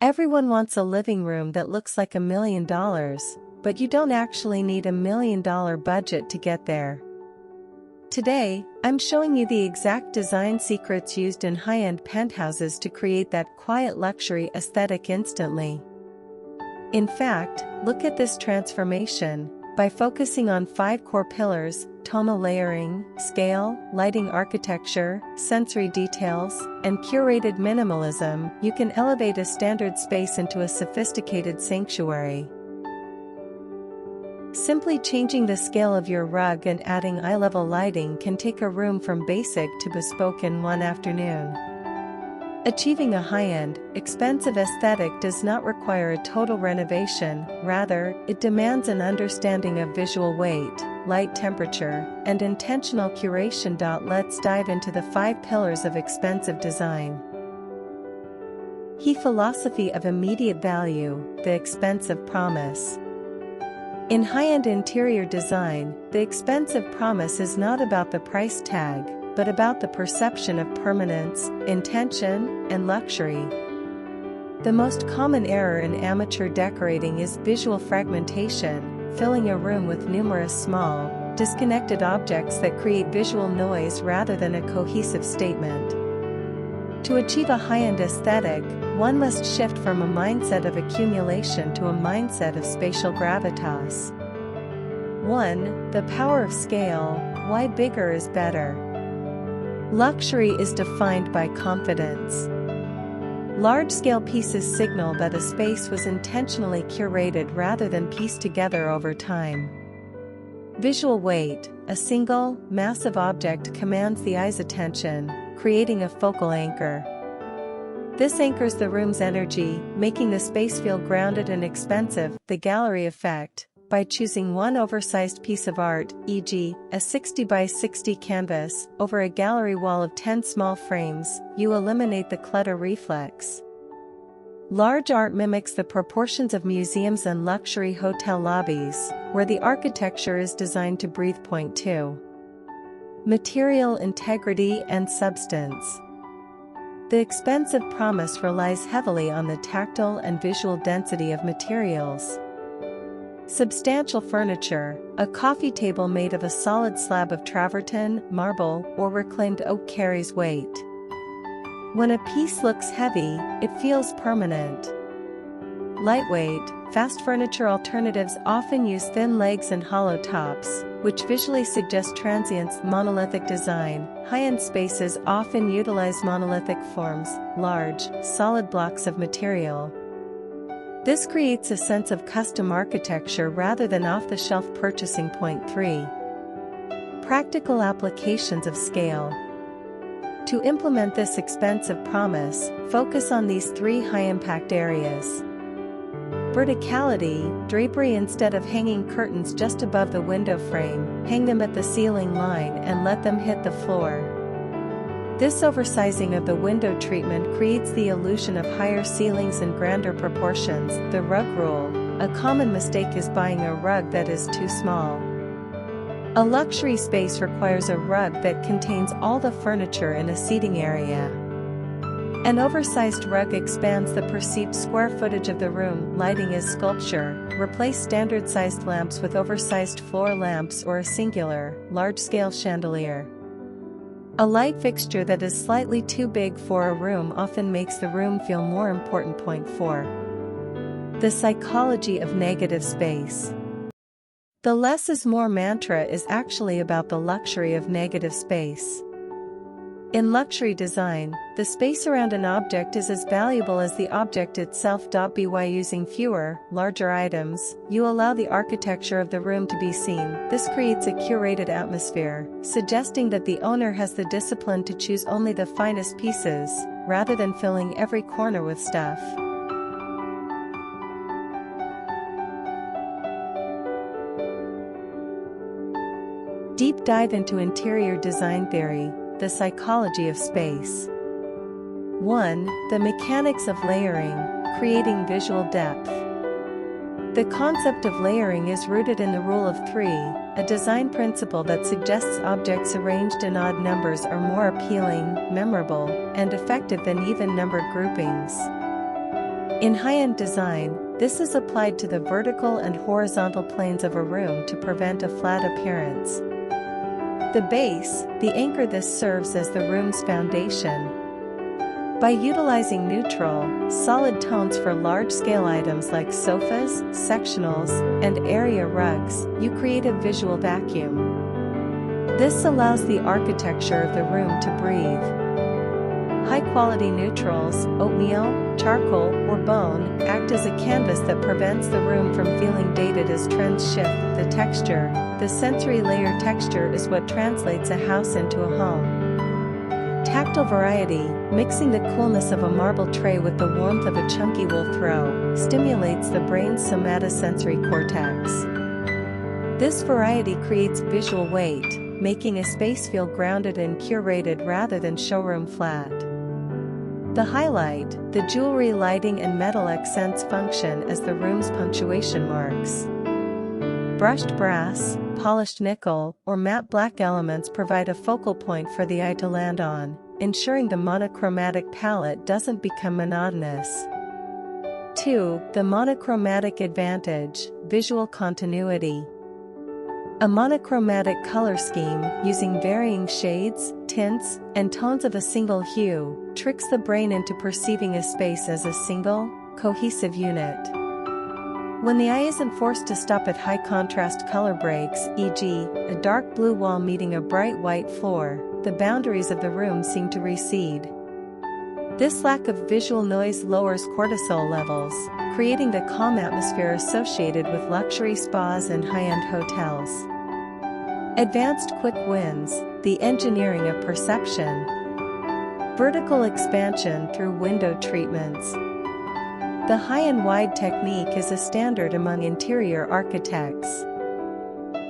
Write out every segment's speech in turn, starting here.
Everyone wants a living room that looks like $1 million, but you don't actually need $1 million budget to get there. Today, I'm showing you the exact design secrets used in high-end penthouses to create that quiet luxury aesthetic instantly. In fact, look at this transformation. By focusing on 5 core pillars: tonal layering, scale, lighting architecture, sensory details, and curated minimalism, you can elevate a standard space into a sophisticated sanctuary. Simply changing the scale of your rug and adding eye-level lighting can take a room from basic to bespoke in one afternoon. Achieving a high-end, expensive aesthetic does not require a total renovation, rather, it demands an understanding of visual weight, light temperature, and intentional curation. Let's dive into the 5 pillars of expensive design. The philosophy of immediate value, the expensive promise. In high-end interior design, the expensive promise is not about the price tag, but about the perception of permanence, intention, and luxury. The most common error in amateur decorating is visual fragmentation, filling a room with numerous small, disconnected objects that create visual noise rather than a cohesive statement. To achieve a high-end aesthetic, one must shift from a mindset of accumulation to a mindset of spatial gravitas. 1. The power of scale. Why bigger is better? Luxury is defined by confidence. Large-scale pieces signal that a space was intentionally curated rather than pieced together over time. Visual weight. A single, massive object commands the eye's attention, creating a focal anchor. This anchors the room's energy, making the space feel grounded and expensive. The gallery effect. By choosing one oversized piece of art, e.g., a 60 by 60 canvas, over a gallery wall of 10 small frames, you eliminate the clutter reflex. Large art mimics the proportions of museums and luxury hotel lobbies, where the architecture is designed to breathe. Point 2. Material integrity and substance. The expensive promise relies heavily on the tactile and visual density of materials. Substantial furniture. A coffee table made of a solid slab of travertine, marble, or reclaimed oak carries weight. When a piece looks heavy, it feels permanent. Lightweight. Fast furniture alternatives often use thin legs and hollow tops, which visually suggest transience. Monolithic design. High-end spaces often utilize monolithic forms, large, solid blocks of material. This creates a sense of custom architecture rather than off-the-shelf purchasing. Point 3. Practical applications of scale. To implement this expensive promise, focus on these 3 high-impact areas. Verticality. Drapery. Instead of hanging curtains just above the window frame, hang them at the ceiling line and let them hit the floor. This oversizing of the window treatment creates the illusion of higher ceilings and grander proportions. The rug rule. A common mistake is buying a rug that is too small. A luxury space requires a rug that contains all the furniture in a seating area. An oversized rug expands the perceived square footage of the room. Lighting is sculpture. Replace standard-sized lamps with oversized floor lamps or a singular, large-scale chandelier. A light fixture that is slightly too big for a room often makes the room feel more important. Point 4. The psychology of negative space. The less is more mantra is actually about the luxury of negative space. In luxury design, the space around an object is as valuable as the object itself. By using fewer, larger items, you allow the architecture of the room to be seen. This creates a curated atmosphere, suggesting that the owner has the discipline to choose only the finest pieces, rather than filling every corner with stuff. Deep dive into interior design theory. The psychology of space. 1. The mechanics of layering, creating visual depth. The concept of layering is rooted in the rule of 3, a design principle that suggests objects arranged in odd numbers are more appealing, memorable, and effective than even-numbered groupings. In high-end design, this is applied to the vertical and horizontal planes of a room to prevent a flat appearance. The base, the anchor. This serves as the room's foundation. By utilizing neutral, solid tones for large-scale items like sofas, sectionals, and area rugs, you create a visual vacuum. This allows the architecture of the room to breathe. High-quality neutrals, oatmeal, charcoal, or bone, act as a canvas that prevents the room from feeling dated as trends shift. The texture, the sensory layer. Texture is what translates a house into a home. Tactile variety, mixing the coolness of a marble tray with the warmth of a chunky wool throw, stimulates the brain's somatosensory cortex. This variety creates visual weight, making a space feel grounded and curated rather than showroom flat. The highlight, the jewelry, lighting, and metal accents function as the room's punctuation marks. Brushed brass, polished nickel, or matte black elements provide a focal point for the eye to land on, ensuring the monochromatic palette doesn't become monotonous. 2. The monochromatic advantage, visual continuity. A monochromatic color scheme, using varying shades, tints, and tones of a single hue, tricks the brain into perceiving a space as a single, cohesive unit. When the eye isn't forced to stop at high-contrast color breaks, e.g., a dark blue wall meeting a bright white floor, the boundaries of the room seem to recede. This lack of visual noise lowers cortisol levels, creating the calm atmosphere associated with luxury spas and high-end hotels. Advanced quick wins, the engineering of perception. Vertical expansion through window treatments. The high and wide technique is a standard among interior architects.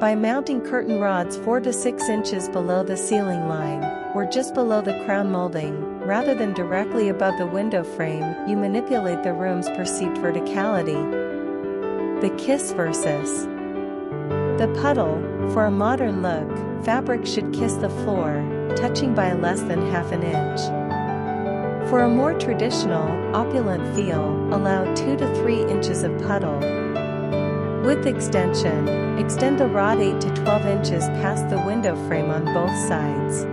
By mounting curtain rods 4 to 6 inches below the ceiling line, or just below the crown molding, rather than directly above the window frame, you manipulate the room's perceived verticality. The kiss versus the puddle. For a modern look, fabric should kiss the floor, touching by less than half an inch. For a more traditional, opulent feel, allow 2 to 3 inches of puddle. Width extension, extend the rod 8 to 12 inches past the window frame on both sides.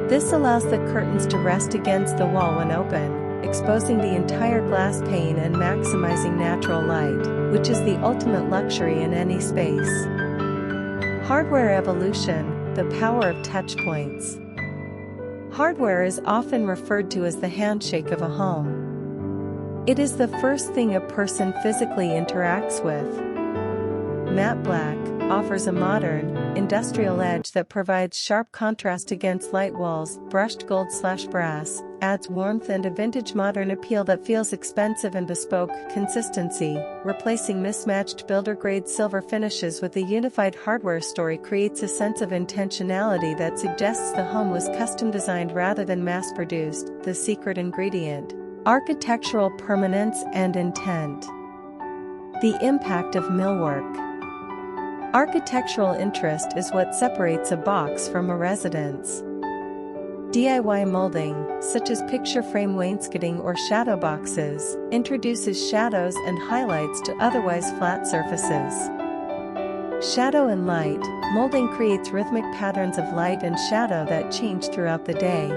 This allows the curtains to rest against the wall when open, exposing the entire glass pane and maximizing natural light, which is the ultimate luxury in any space. Hardware evolution, the power of touch points. Hardware is often referred to as the handshake of a home. It is the first thing a person physically interacts with. Matte black offers a modern, industrial edge that provides sharp contrast against light walls. Brushed gold/brass adds warmth and a vintage modern appeal that feels expensive and bespoke. Consistency, replacing mismatched builder-grade silver finishes with a unified hardware story creates a sense of intentionality that suggests the home was custom designed rather than mass-produced. The secret ingredient, architectural permanence and intent. The impact of millwork. Architectural interest is what separates a box from a residence. DIY molding, such as picture frame wainscoting or shadow boxes, introduces shadows and highlights to otherwise flat surfaces. Shadow and light, molding creates rhythmic patterns of light and shadow that change throughout the day.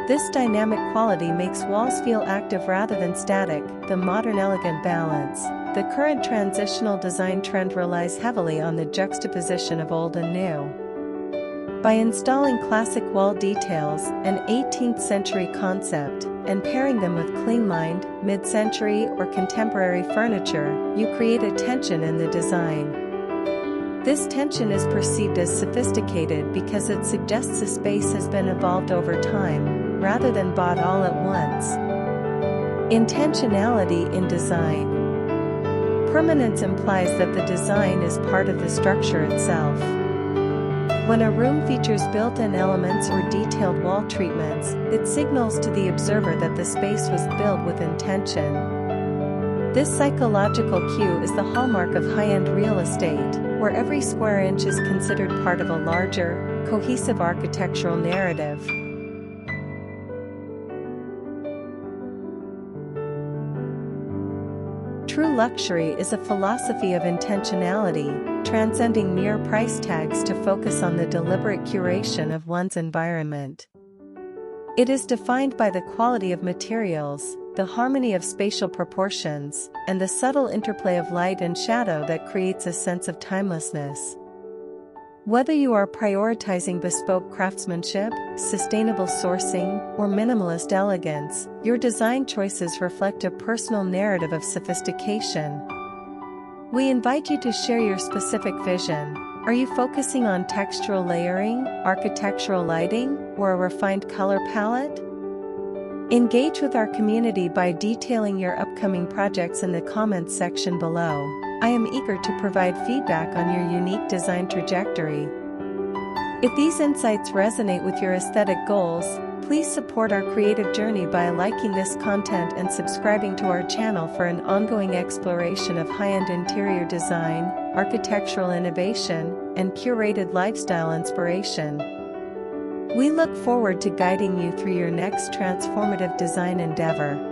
This dynamic quality makes walls feel active rather than static. The modern elegant balance. The current transitional design trend relies heavily on the juxtaposition of old and new. By installing classic wall details, an 18th century concept, and pairing them with clean-lined, mid-century or contemporary furniture, you create a tension in the design. This tension is perceived as sophisticated because it suggests a space has been evolved over time, rather than bought all at once. Intentionality in design. Permanence implies that the design is part of the structure itself. When a room features built-in elements or detailed wall treatments, it signals to the observer that the space was built with intention. This psychological cue is the hallmark of high-end real estate, where every square inch is considered part of a larger, cohesive architectural narrative. True luxury is a philosophy of intentionality, transcending mere price tags to focus on the deliberate curation of one's environment. It is defined by the quality of materials, the harmony of spatial proportions, and the subtle interplay of light and shadow that creates a sense of timelessness. Whether you are prioritizing bespoke craftsmanship, sustainable sourcing, or minimalist elegance, your design choices reflect a personal narrative of sophistication. We invite you to share your specific vision. Are you focusing on textural layering, architectural lighting, or a refined color palette? Engage with our community by detailing your upcoming projects in the comments section below. I am eager to provide feedback on your unique design trajectory. If these insights resonate with your aesthetic goals, please support our creative journey by liking this content and subscribing to our channel for an ongoing exploration of high-end interior design, architectural innovation, and curated lifestyle inspiration. We look forward to guiding you through your next transformative design endeavor.